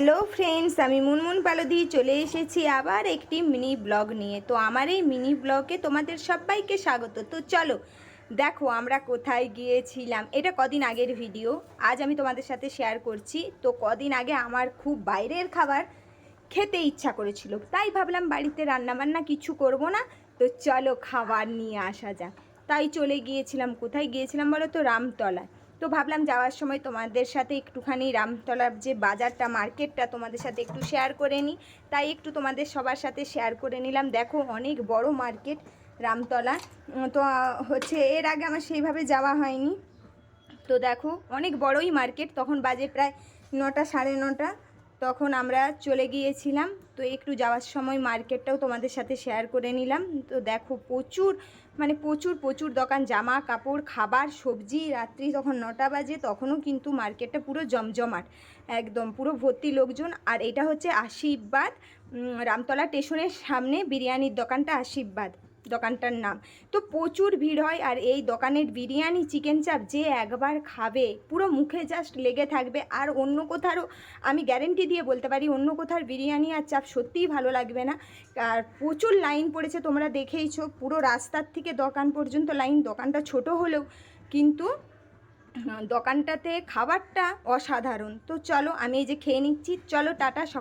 Hello friends, আমি মুনমুন পালদি চলে এসেছি আবার একটি মিনি ব্লগ নিয়ে। তো আমার এই মিনি ব্লগে তোমাদের সবাইকে স্বাগত। তো চলো দেখো আমরা কোথায় গিয়েছিলাম। এটা কদিন আগের ভিডিও, আজ আমি তোমাদের সাথে শেয়ার করছি। তো কদিন আগে আমার খুব বাইরের খাবার খেতে ইচ্ছা করেছিল, তাই ভাবলাম বাড়িতে রান্নাবান্না কিছু করব না, তো চলো খাবার নিয়ে আসা যাক। তাই চলে গিয়েছিলাম। কোথায় গিয়েছিলাম বলো তো? রামতলায়। তো ভাবলাম যাওয়ার সময় তোমাদের সাথে একটুখানি রামতলার যে বাজারটা, মার্কেটটা তোমাদের সাথে একটু শেয়ার করে নিই। তাই একটু তোমাদের সবার সাথে শেয়ার করে নিলাম। দেখো অনেক বড় মার্কেট রামতলা। তো হচ্ছে এর আগে আমার সেইভাবে যাওয়া হয়নি। তো দেখো অনেক বড়ই মার্কেট। তখন বাজে প্রায় 9টা সাড়ে 9টা, তখন আমরা চলে গিয়েছিলাম। তো একটু যাওয়ার সময় মার্কেটটাও তোমাদের সাথে শেয়ার করে নিলাম। তো দেখো প্রচুর মানে প্রচুর প্রচুর দোকান, জামা কাপড়, খাবার, সবজি। রাত্রি তখন 9টা বাজে, তখনও কিন্তু মার্কেটটা পুরো জমজমাট, একদম পুরো ভর্তি লোকজন। আর এটা হচ্ছে আশীর্বাদ, রামতলা স্টেশনের সামনে বিরিয়ানির দোকানটা আশীর্বাদ দোকানটার নাম। তো প্রচুর ভিড় হয়। আর এই দোকানের বিরিয়ানি, চিকেন চাপ যে একবার খাবে পুরো মুখে জাস্ট লেগে থাকবে। আর অন্য কোথাও আমি গ্যারেন্টি দিয়ে বলতে পারি, অন্য কোথার বিরিয়ানি আর চাপ সত্যিই ভালো লাগবে না। আর প্রচুর লাইন পড়েছে, তোমরা দেখেইছো, পুরো রাস্তার থেকে দোকান পর্যন্ত লাইন। দোকানটা ছোট হলেও কিন্তু দোকানটাতে খাবারটা অসাধারণ। তো চলো আমি এই যে খেয়ে নিচ্ছি। চলো টাটা সকল।